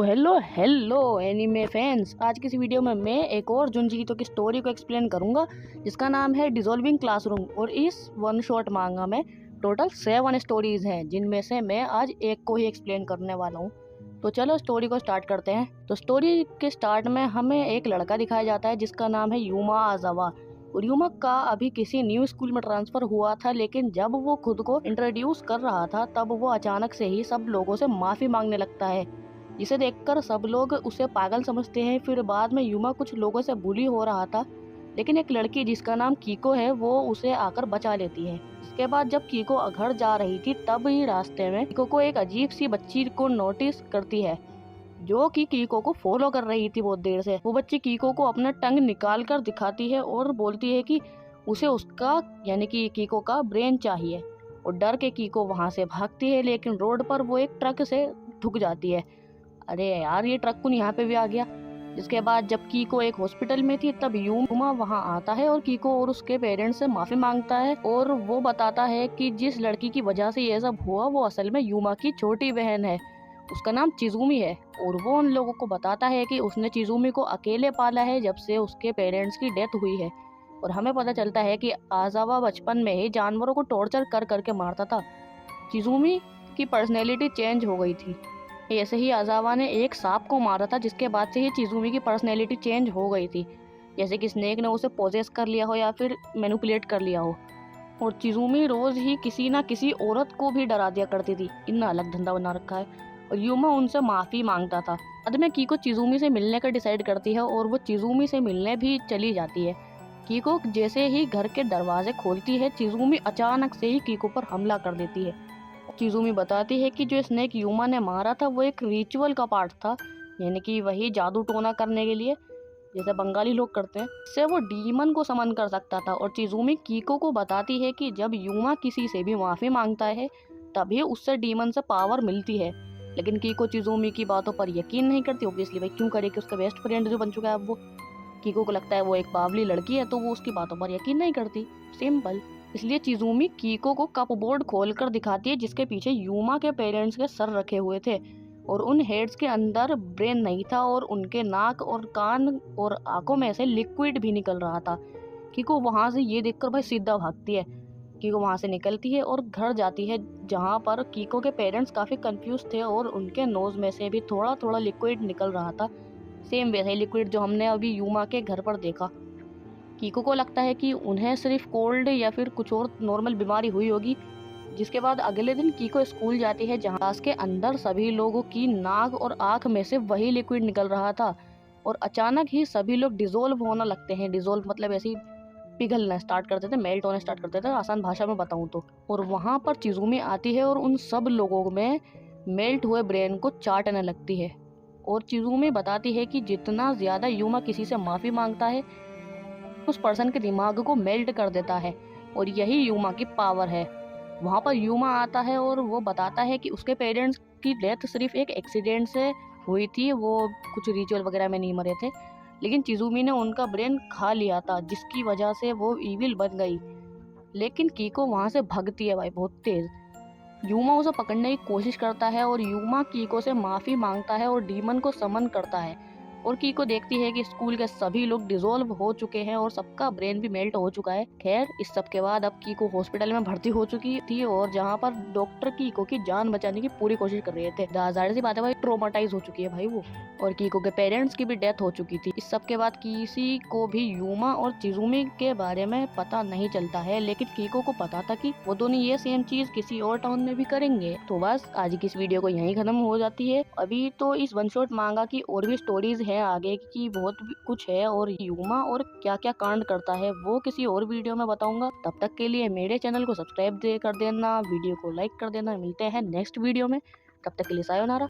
तो hello hello anime fans, आज की इस वीडियो में मैं एक और जुंजी ईतो की स्टोरी को एक्सप्लेन करूंगा जिसका नाम है डिसॉल्विंग क्लासरूम। और इस वन शॉट मांगा में टोटल 7 स्टोरीज हैं, जिनमें से मैं आज एक को ही एक्सप्लेन करने वाला हूं। तो चलो स्टोरी को स्टार्ट करते हैं। तो स्टोरी के स्टार्ट में हमें एक लड़का दिखाया जाता है जिसका नाम है यूमा आजावा। और यूमा का अभी किसी न्यू स्कूल में ट्रांसफर हुआ था, लेकिन जब वो खुद को इंट्रोड्यूस कर रहा था तब वो अचानक से ही सब लोगों से माफी मांगने लगता है, जिसे देखकर सब लोग उसे पागल समझते हैं। फिर बाद में यूमा कुछ लोगों से बुली हो रहा था, लेकिन एक लड़की जिसका नाम कीको है वो उसे आकर बचा लेती है। इसके बाद जब कीको घर जा रही थी तब ही रास्ते में कीको को एक अजीब सी बच्ची को नोटिस करती है, जो कि कीको को फॉलो कर रही थी बहुत देर से। वो बच्ची कीको को अपना टंग निकाल कर दिखाती है और बोलती है कि उसे उसका यानी कि कीको का ब्रेन चाहिए। और डर के कीको वहाँ से भागती है, लेकिन रोड पर वो एक ट्रक से ठुक जाती है। अरे यार, ये ट्रक कौन यहाँ पे भी आ गया। जिसके बाद जब कीको एक हॉस्पिटल में थी तब यूमा वहाँ आता है और कीको और उसके पेरेंट्स से माफी मांगता है। और वो बताता है कि जिस लड़की की वजह से ये सब हुआ वो असल में यूमा की छोटी बहन है, उसका नाम चिजुमी है। और वो उन लोगों को बताता है कि उसने चिजुमी को अकेले पाला है जब से उसके पेरेंट्स की डेथ हुई है। और हमें पता चलता है कि आजावा बचपन में ही जानवरों को टॉर्चर कर करके मारता था। चिजुमी की पर्सनैलिटी चेंज हो गई थी। ऐसे ही आजावा ने एक सांप को मारा था, जिसके बाद से ही चिजुमी की पर्सनैलिटी चेंज हो गई थी, जैसे कि स्नेक ने उसे पोजेस कर लिया हो या फिर मैनिपुलेट कर लिया हो। और चिजुमी रोज ही किसी ना किसी औरत को भी डरा दिया करती थी। इतना अलग धंधा बना रखा है। और यूमा उनसे माफी मांगता था। बाद में कीको चिजुमी से मिलने का डिसाइड करती है और वो चिजुमी से मिलने भी चली जाती है। कीको जैसे ही घर के दरवाजे खोलती है, चिजुमी अचानक से ही कीको पर हमला कर देती है। चिजुमी बताती है कि जो स्नेक यूमा ने मारा था वो एक रिचुअल का पार्ट था, यानी कि वही जादू टोना करने के लिए जैसे बंगाली लोग करते हैं, इससे वो डीमन को समन कर सकता था। और चिजुमी कीको को बताती है कि जब यूमा किसी से भी माफी मांगता है तभी उससे डीमन से पावर मिलती है। लेकिन कीको चिजुमी की बातों पर यकीन नहीं करती। ऑब्वियसली भाई क्यों करेगी, उसका बेस्ट फ्रेंड जो बन चुका है अब वो। कीको को लगता है वो एक बावली लड़की है तो वो उसकी बातों पर यकीन नहीं करती, सिंपल। इसलिए चिजुमी कीको को कपबोर्ड खोलकर दिखाती है जिसके पीछे यूमा के पेरेंट्स के सर रखे हुए थे। और उन हेड्स के अंदर ब्रेन नहीं था और उनके नाक और कान और आंखों में से लिक्विड भी निकल रहा था। कीको वहां से ये देखकर भाई सीधा भागती है। कीको वहां से निकलती है और घर जाती है, जहां पर कीको के पेरेंट्स काफी कंफ्यूज थे और उनके नोज में से भी थोड़ा थोड़ा लिक्विड निकल रहा था, सेम वैसे लिक्विड जो हमने अभी यूमा के घर पर देखा। कीको को लगता है कि उन्हें सिर्फ कोल्ड या फिर कुछ और नॉर्मल बीमारी हुई होगी। जिसके बाद अगले दिन कीको स्कूल जाती है, जहाँ क्लास के अंदर सभी लोगों की नाक और आंख में से वही लिक्विड निकल रहा था। और अचानक ही सभी लोग डिजोल्व होना लगते हैं। डिजोल्व मतलब ऐसे ही पिघलना स्टार्ट करते थे, मेल्ट होना स्टार्ट करते थे, आसान भाषा में बताऊं तो। और वहाँ पर चिजुमी आती है और उन सब लोगों में मेल्ट हुए ब्रेन को चाटने लगती है। और चिजुमी बताती है कि जितना ज्यादा यूमा किसी से माफी मांगता है उस पर्सन के दिमाग को मेल्ट कर देता है, और यही यूमा की पावर है। वहाँ पर यूमा आता है और वो बताता है कि उसके पेरेंट्स की डेथ सिर्फ एक एक्सीडेंट से हुई थी, वो कुछ रिचुअल वगैरह में नहीं मरे थे, लेकिन चिजुमी ने उनका ब्रेन खा लिया था जिसकी वजह से वो इविल बन गई। लेकिन कीको वहाँ से भागती है भाई बहुत तेज। यूमा उसे पकड़ने की कोशिश करता है और यूमा कीको से माफी मांगता है और डीमन को समन करता है। और कीको देखती है कि स्कूल के सभी लोग डिसॉल्व हो चुके हैं और सबका ब्रेन भी मेल्ट हो चुका है। खैर, इस सब के बाद अब कीको हॉस्पिटल में भर्ती हो चुकी थी और जहाँ पर डॉक्टर कीको की जान बचाने की पूरी कोशिश कर रहे थे। जाहिर सी बात है भाई, ट्रोमाटाइज हो चुकी है भाई वो। और कीको के पेरेंट्स की भी डेथ हो चुकी थी। इस सब के बाद किसी को भी यूमा और चिजुमी के बारे में पता नहीं चलता है, लेकिन कीको को पता था कि वो दोनों ये सेम चीज किसी और टाउन में भी करेंगे। तो बस आज की इस वीडियो को यहीं खत्म हो जाती है। अभी तो इस वन शॉट मांगा की और भी स्टोरीज है आगे की, बहुत कुछ है। और यूमा और क्या क्या कांड करता है वो किसी और वीडियो में बताऊंगा। तब तक के लिए मेरे चैनल को सब्सक्राइब कर देना, वीडियो को लाइक कर देना। मिलते हैं नेक्स्ट वीडियो में, तब तक के लिए सायोनारा।